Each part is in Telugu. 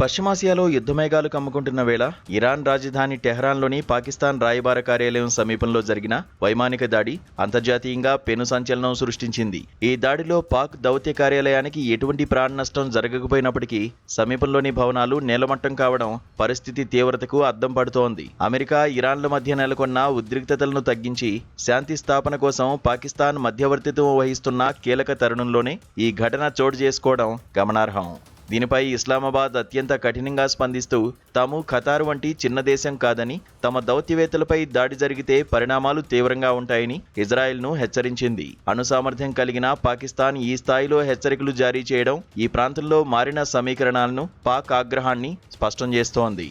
పశ్చిమాసియాలో యుద్ధమేఘాలు కమ్ముకుంటున్న వేళ ఇరాన్ రాజధాని టెహ్రాన్లోని పాకిస్తాన్ రాయబార కార్యాలయం సమీపంలో జరిగిన వైమానిక దాడి అంతర్జాతీయంగా పెను సంచలనం సృష్టించింది. ఈ దాడిలో పాక్ దౌత్య కార్యాలయానికి ఎటువంటి ప్రాణ నష్టం జరగకపోయినప్పటికీ సమీపంలోని భవనాలు నేలమట్టం కావడం పరిస్థితి తీవ్రతకు అద్దం పడుతోంది. అమెరికా, ఇరాన్ల మధ్య నెలకొన్న ఉద్రిక్తతలను తగ్గించి శాంతి స్థాపన కోసం పాకిస్తాన్ మధ్యవర్తిత్వం వహిస్తున్న కీలక తరుణంలోనే ఈ ఘటన చోటు చేసుకోవడం గమనార్హం. దీనిపై ఇస్లామాబాద్ అత్యంత కఠినంగా స్పందిస్తూ తాము ఖతార్ వంటి చిన్న దేశం కాదని, తమ దౌత్యవేత్తలపై దాడి జరిగితే పరిణామాలు తీవ్రంగా ఉంటాయని ఇజ్రాయెల్ను హెచ్చరించింది. అణు సామర్థ్యం కలిగిన పాకిస్తాన్ ఈ స్థాయిలో హెచ్చరికలు జారీ చేయడం ఈ ప్రాంతంలో మారిన సమీకరణాలను, పాక్ ఆగ్రహాన్ని స్పష్టం చేస్తోంది.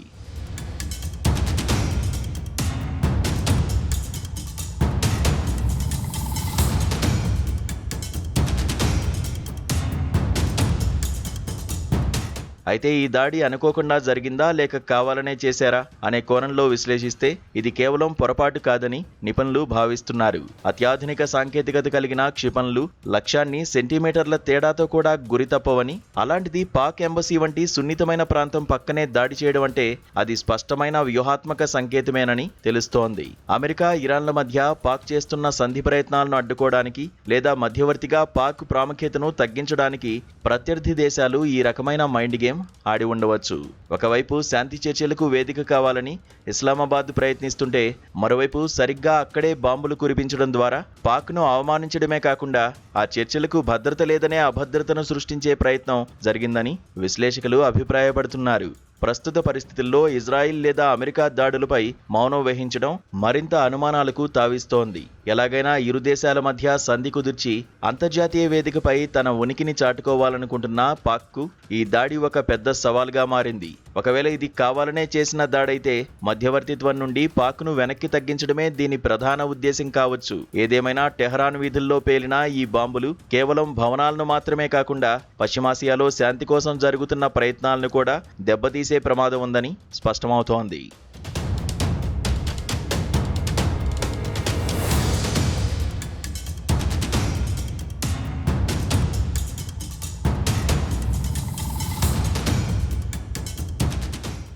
అయితే ఈ దాడి అనుకోకుండా జరిగిందా లేక కావాలనే చేశారా అనే కోణంలో విశ్లేషిస్తే ఇది కేవలం పొరపాటు కాదని నిపుణులు భావిస్తున్నారు. అత్యాధునిక సాంకేతికత కలిగిన క్షిపణులు లక్ష్యాన్ని సెంటీమీటర్ల తేడాతో కూడా గురి తప్పవని, అలాంటిది పాక్ ఎంబసీ వంటి సున్నితమైన ప్రాంతం పక్కనే దాడి చేయడం అంటే అది స్పష్టమైన వ్యూహాత్మక సంకేతమేనని తెలుస్తోంది. అమెరికా, ఇరాన్ల మధ్య పాక్ చేస్తున్న సంధి ప్రయత్నాలను అడ్డుకోవడానికి లేదా మధ్యవర్తిగా పాక్ ప్రాముఖ్యతను తగ్గించడానికి ప్రత్యర్థి దేశాలు ఈ రకమైన మైండ్ గేమ్ ఆడి ఉండవచ్చు. ఒకవైపు శాంతి చర్చలకు వేదిక కావాలని ఇస్లామాబాద్ ప్రయత్నిస్తుంటే, మరోవైపు సరిగ్గా అక్కడే బాంబులు కురిపించడం ద్వారా పాక్ను అవమానించడమే కాకుండా ఆ చర్చలకు భద్రత లేదనే అభద్రతను సృష్టించే ప్రయత్నం జరిగిందని విశ్లేషకులు అభిప్రాయపడుతున్నారు. ప్రస్తుత పరిస్థితుల్లో ఇజ్రాయిల్ లేదా అమెరికా దాడులపై మౌనం వహించడం మరింత అనుమానాలకు తావిస్తోంది. ఎలాగైనా ఇరు దేశాల మధ్య సంధి కుదిర్చి అంతర్జాతీయ వేదికపై తన ఉనికిని చాటుకోవాలనుకుంటున్న పాక్కు ఈ దాడి ఒక పెద్ద సవాల్గా మారింది. ఒకవేళ ఇది కావాలనే చేసిన దాడైతే మధ్యవర్తిత్వం నుండి పాక్ను వెనక్కి తగ్గించడమే దీని ప్రధాన ఉద్దేశం కావచ్చు. ఏదేమైనా టెహ్రాన్ వీధుల్లో పేలిన ఈ బాంబులు కేవలం భవనాలను మాత్రమే కాకుండా పశ్చిమాసియాలో శాంతి కోసం జరుగుతున్న ప్రయత్నాలను కూడా దెబ్బతీసే ప్రమాదం ఉందని స్పష్టమవుతోంది.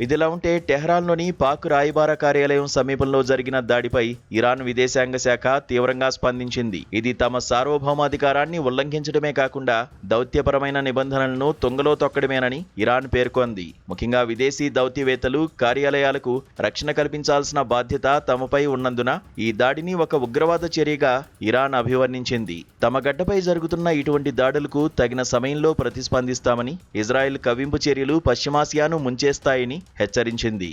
ఇదిలా ఉంటే టెహ్రాన్లోని పాక్ రాయబార కార్యాలయం సమీపంలో జరిగిన దాడిపై ఇరాన్ విదేశాంగ శాఖ తీవ్రంగా స్పందించింది. ఇది తమ సార్వభౌమాధికారాన్ని ఉల్లంఘించడమే కాకుండా దౌత్యపరమైన నిబంధనలను తుంగలో తొక్కడమేనని ఇరాన్ పేర్కొంది. ముఖ్యంగా విదేశీ దౌత్యవేత్తలు, కార్యాలయాలకు రక్షణ కల్పించాల్సిన బాధ్యత తమపై ఉన్నందున ఈ దాడిని ఒక ఉగ్రవాద చర్యగా ఇరాన్ అభివర్ణించింది. తమ గడ్డపై జరుగుతున్న ఇటువంటి దాడులకు తగిన సమయంలో ప్రతిస్పందిస్తామని, ఇజ్రాయెల్ కవ్వింపు చర్యలు పశ్చిమాసియాను ముంచేస్తాయని హెచ్చరించింది.